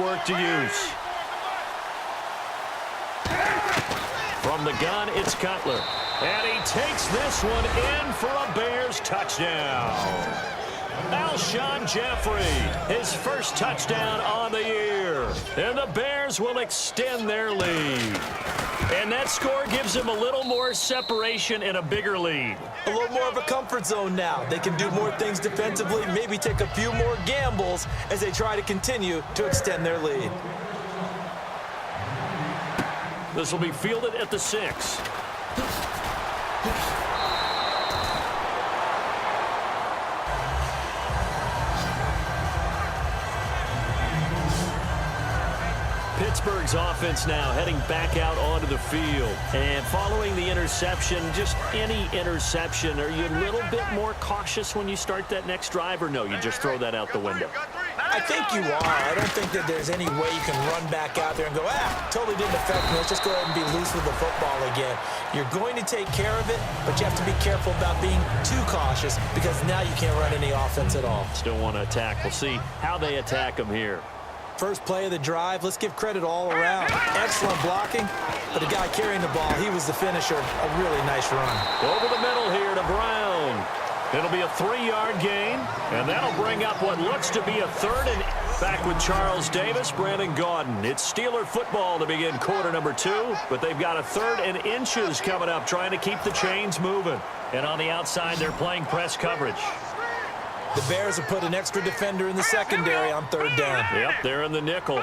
work to use. From the gun, it's Cutler. And he takes this one in for a Bears touchdown. Alshon Jeffrey, his first touchdown on the year. And the Bears will extend their lead. And that score gives them a little more separation and a bigger lead. A little more of a comfort zone now. They can do more things defensively, maybe take a few more gambles as they try to continue to extend their lead. This will be fielded at the 6. Pittsburgh's offense now heading back out onto the field. And following the interception, just any interception, are you a little bit more cautious when you start that next drive, or no, you just throw that out the window? I think you are. I don't think that there's any way you can run back out there and go, totally didn't affect me. Let's just go ahead and be loose with the football again. You're going to take care of it, but you have to be careful about being too cautious because now you can't run any offense at all. Still want to attack. We'll see how they attack them here. First play of the drive, let's give credit all around. Excellent blocking, but the guy carrying the ball, he was the finisher. A really nice run. Over the middle here to Brown. It'll be a 3-yard gain, and that'll bring up what looks to be a third and back with Charles Davis, Brandon Gaudin. It's Steeler football to begin quarter number 2, but they've got a third and inches coming up, trying to keep the chains moving. And on the outside, they're playing press coverage. The Bears have put an extra defender in the secondary on third down. Yep, they're in the nickel.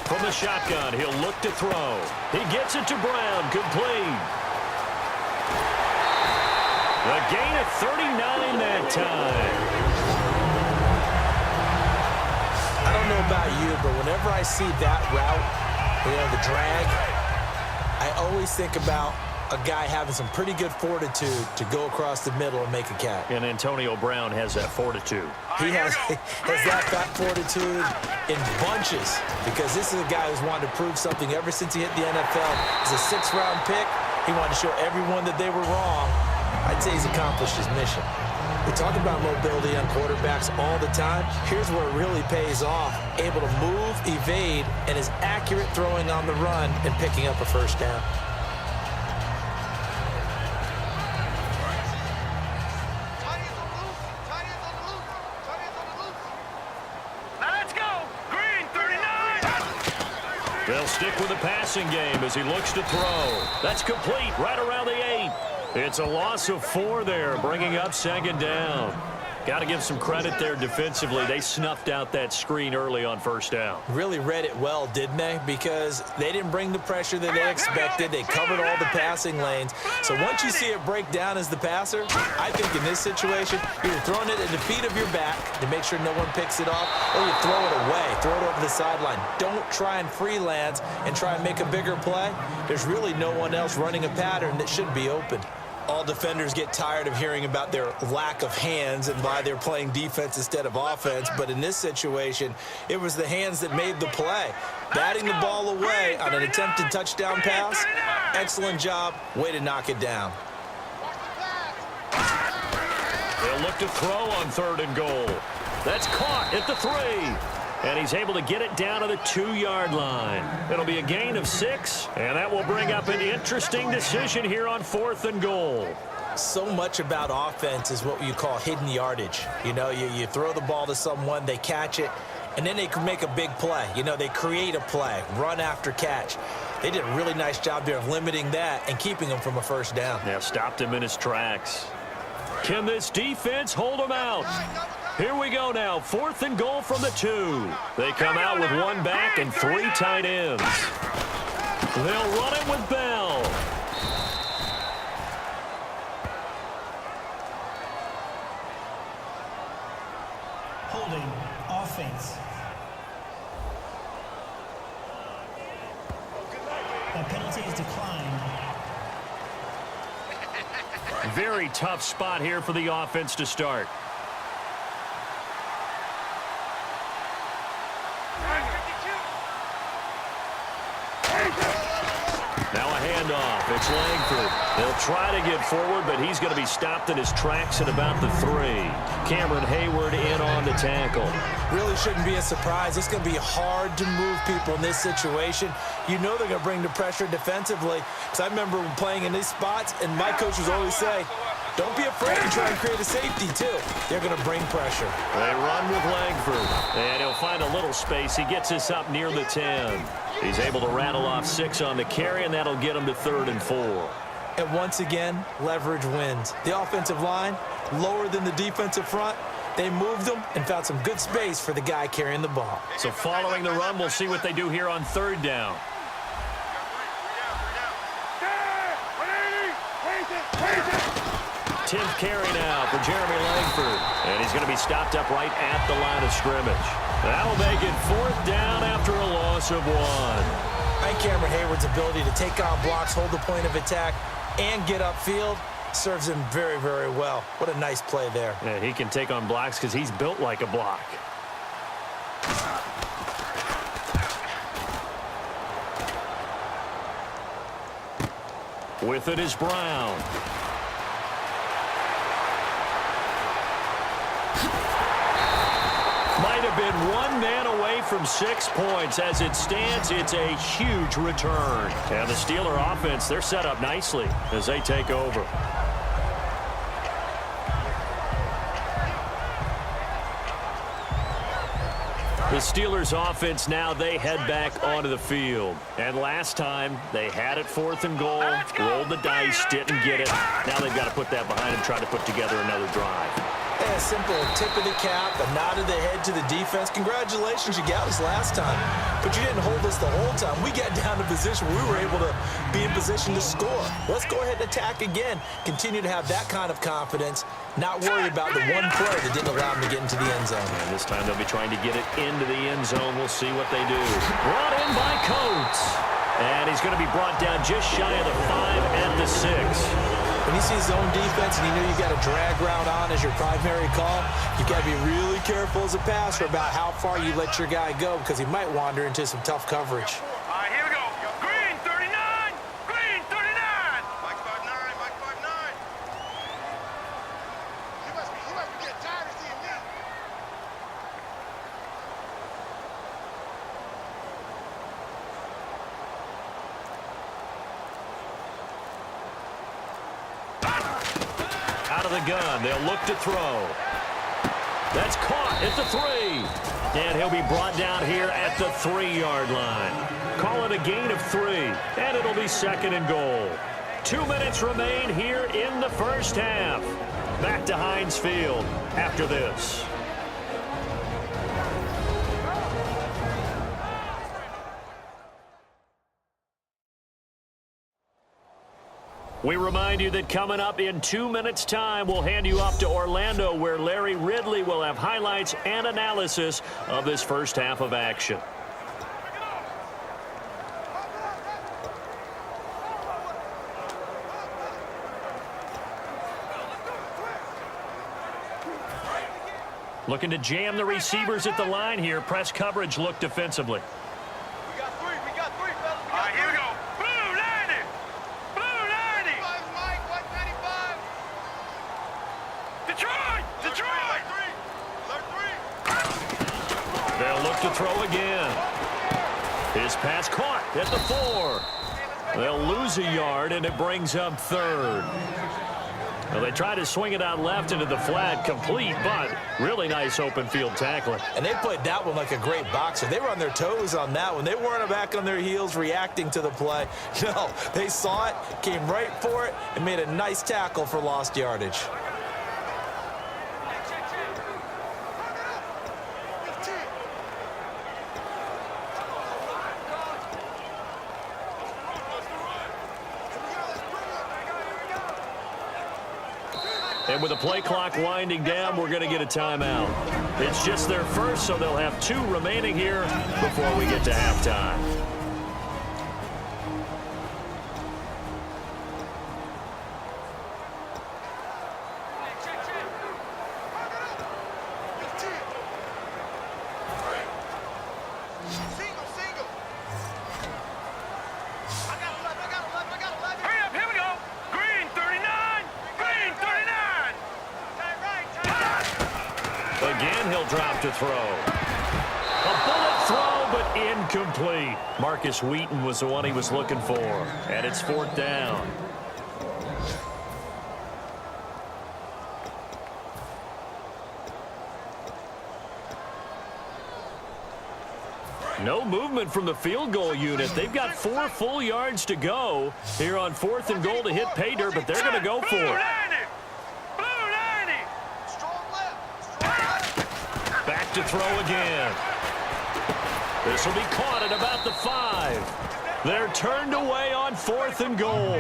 From the shotgun, he'll look to throw. He gets it to Brown, complete. A gain of 39 that time. I don't know about you, but whenever I see that route, the drag, I always think about a guy having some pretty good fortitude to go across the middle and make a catch. And Antonio Brown has that fortitude. He has that fortitude in bunches because this is a guy who's wanted to prove something ever since he hit the NFL. He's a 6th-round pick. He wanted to show everyone that they were wrong. I'd say he's accomplished his mission. We talk about mobility on quarterbacks all the time. Here's where it really pays off. Able to move, evade, and is accurate throwing on the run and picking up a first down. They'll stick with the passing game as he looks to throw. That's complete right around the 8. It's a loss of 4 there, bringing up 2nd down. Got to give some credit there defensively. They snuffed out that screen early on 1st down. Really read it well, didn't they? Because they didn't bring the pressure that they expected. They covered all the passing lanes. So once you see it break down as the passer, I think in this situation, you're throwing it at the feet of your back to make sure no one picks it off, or you throw it away, throw it over the sideline. Don't try and freelance and try and make a bigger play. There's really no one else running a pattern that should be open. All defenders get tired of hearing about their lack of hands and why they're playing defense instead of offense. But in this situation, it was the hands that made the play. Batting the ball away on an attempted touchdown pass, excellent job. Way to knock it down. They'll look to throw on 3rd and goal. That's caught at the 3. And he's able to get it down to the 2-yard line. It'll be a gain of 6, and that will bring up an interesting decision here on 4th and goal. So much about offense is what you call hidden yardage. You throw the ball to someone, they catch it, and then they can make a big play. They create a play, run after catch. They did a really nice job there of limiting that and keeping him from a first down. Yeah, stopped him in his tracks. Can this defense hold him out? Here we go now, 4th and goal from the 2. They come out with 1 back and 3 tight ends. They'll run it with Bell. Holding offense. That penalty is declined. Very tough spot here for the offense to start. Now a handoff. It's Langford. They'll try to get forward, but he's going to be stopped in his tracks at about the 3. Cameron Hayward in on the tackle. Really shouldn't be a surprise. It's going to be hard to move people in this situation. You know they're going to bring the pressure defensively. Because I remember playing in these spots, and my coaches always say, don't be afraid to try and create a safety, too. They're going to bring pressure. They run with Langford, and he'll find a little space. He gets us up near the 10. He's able to rattle off 6 on the carry, and that'll get him to 3rd and 4. And once again, leverage wins. The offensive line, lower than the defensive front. They moved them and found some good space for the guy carrying the ball. So following the run, we'll see what they do here on 3rd down. Tenth carry now for Jeremy Langford. And he's going to be stopped up right at the line of scrimmage. That'll make it 4th down after a loss of 1. I think Cameron Hayward's ability to take on blocks, hold the point of attack, and get upfield serves him very, very well. What a nice play there. Yeah, he can take on blocks because he's built like a block. With it is Brown. Might have been one man away from 6 points. As it stands, it's a huge return. And the Steeler offense, they're set up nicely as they take over. The Steelers offense now, they head back onto the field. And last time, they had it 4th and goal, rolled the dice, didn't get it. Now they've got to put that behind them, try to put together another drive. A simple tip of the cap, a nod of the head to the defense. Congratulations, you got us last time. But you didn't hold us the whole time. We got down to position where we were able to be in position to score. Let's go ahead and attack again. Continue to have that kind of confidence. Not worry about the one play that didn't allow them to get into the end zone. And this time they'll be trying to get it into the end zone. We'll see what they do. Brought in by Coates. And he's going to be brought down just shy of the 5 and the 6. When you see zone defense and you know you've got a drag route on as your primary call, you've got to be really careful as a passer about how far you let your guy go because he might wander into some tough coverage. All right, here we go. Green 39. Green 39. Mike 5-9. Mike 5-9. You must be getting tired of seeing me. Out of the gun, they'll look to throw. That's caught at the 3. And he'll be brought down here at the 3-yard line. Call it a gain of 3, and it'll be 2nd and goal. 2 minutes remain here in the first half. Back to Heinz Field after this. We remind you that coming up in 2 minutes' time, we'll hand you off to Orlando, where Larry Ridley will have highlights and analysis of this first half of action. Looking to jam the receivers at the line here. Press coverage look defensively. We got 3. We got 3, fellas. All right, here we go. Blue 90. Blue 90. Mike 195. Detroit. Detroit. Alert 3. They'll look to throw again. His pass caught at the 4. They'll lose a yard, and it brings up 3rd. Well, they try to swing it out left into the flat, complete, but really nice open field tackling. And they played that one like a great boxer. They were on their toes on that one. They weren't back on their heels reacting to the play. No, they saw it, came right for it, and made a nice tackle for lost yardage. And with the play clock winding down, we're going to get a timeout. It's just their first, so they'll have 2 remaining here before we get to halftime. Single. I got 11. snap to throw. A bullet throw, but incomplete. Marcus Wheaton was the one he was looking for. And it's 4th down. No movement from the field goal unit. They've got 4 full yards to go here on 4th and goal to hit pay dirt, but they're going to go for it. Back to throw again. This will be caught at about the 5. They're turned away on 4th and goal.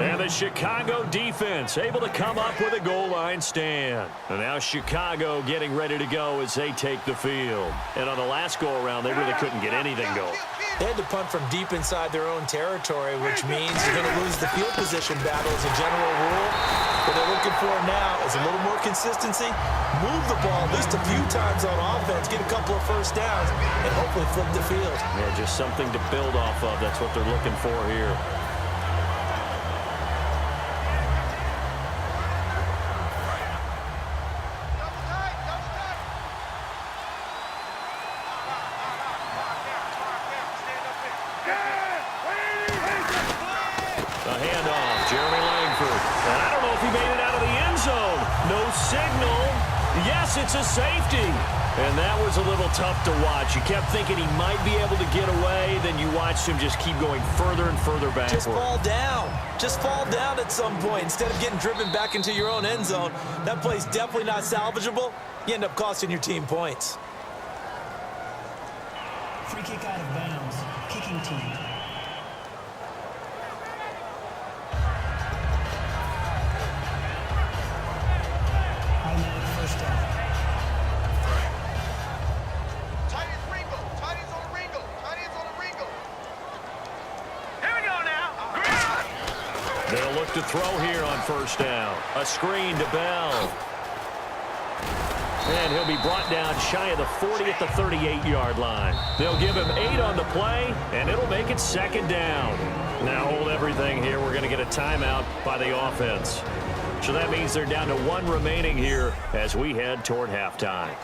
And the Chicago defense able to come up with a goal line stand. And now Chicago getting ready to go as they take the field. And on the last go-around, they really couldn't get anything going. They had to punt from deep inside their own territory, which means you're going to lose the field position battle as a general rule. What they're looking for now is a little more consistency, move the ball at least a few times on offense, get a couple of first downs, and hopefully flip the field. Yeah, just something to build off of. That's what they're looking for here. A handoff, Jeremy Langford. And I don't know if he made it out of the end zone. No signal. Yes, it's a safety. And that was a little tough to watch. You kept thinking he might be able to get away. Then you watched him just keep going further and further backward. Just fall down. Just fall down at some point. Instead of getting driven back into your own end zone, that play's definitely not salvageable. You end up costing your team points. Free kick out of bounds. Kicking team. Automatic first down. They'll look to throw here on first down. A screen to Bell. And he'll be brought down shy of the 40 at the 38-yard line. They'll give him 8 on the play, and it'll make it 2nd down. Now hold everything here. We're going to get a timeout by the offense. So that means they're down to 1 remaining here as we head toward halftime.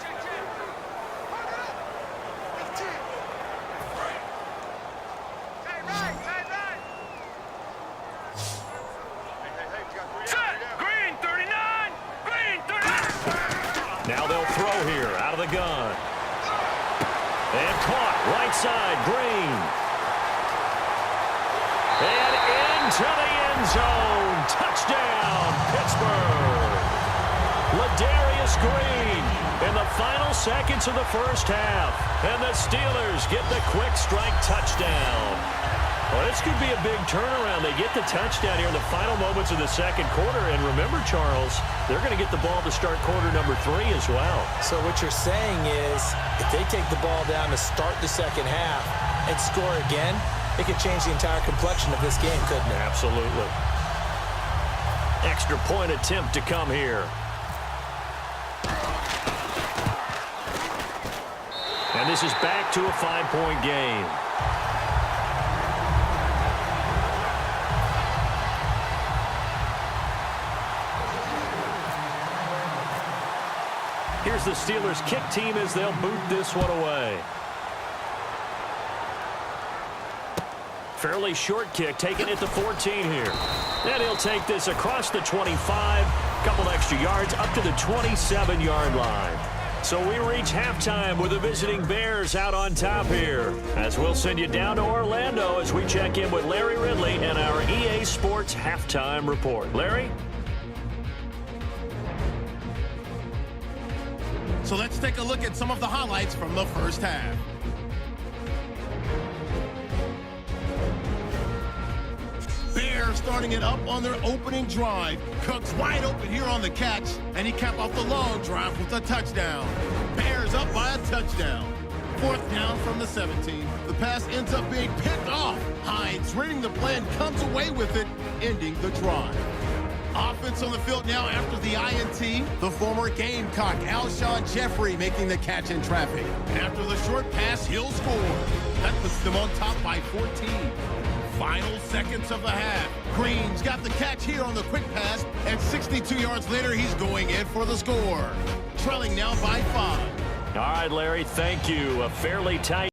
Now they'll throw here out of the gun. And caught right side, Green. And into the end zone. Touchdown, Pittsburgh. Ladarius Green in the final seconds of the first half. And the Steelers get the quick strike touchdown. Well, this could be a big turnaround. They get the touchdown here in the final moments of the second quarter. And remember, Charles, they're going to get the ball to start quarter number 3 as well. So what you're saying is if they take the ball down to start the second half and score again, it could change the entire complexion of this game, couldn't it? Absolutely. Extra point attempt to come here. And this is back to a 5-point game. Here's the Steelers kick team as they'll boot this one away. Fairly short kick, taken at the 14 here. And he'll take this across the 25, couple extra yards up to the 27-yard line. So we reach halftime with the visiting Bears out on top here. As we'll send you down to Orlando as we check in with Larry Ridley and our EA Sports Halftime Report. Larry? So let's take a look at some of the highlights from the first half. Bears starting it up on their opening drive. Cook's wide open here on the catch, and he capped off the long drive with a touchdown. Bears up by a touchdown. 4th down from the 17. The pass ends up being picked off. Hines reading the play and comes away with it, ending the drive. Offense on the field now after the INT. The former Gamecock, Alshon Jeffrey, making the catch in traffic. And after the short pass, he'll score. That puts them on top by 14. Final seconds of the half. Green's got the catch here on the quick pass, and 62 yards later, he's going in for the score. Trailing now by 5. All right, Larry, thank you. A fairly tight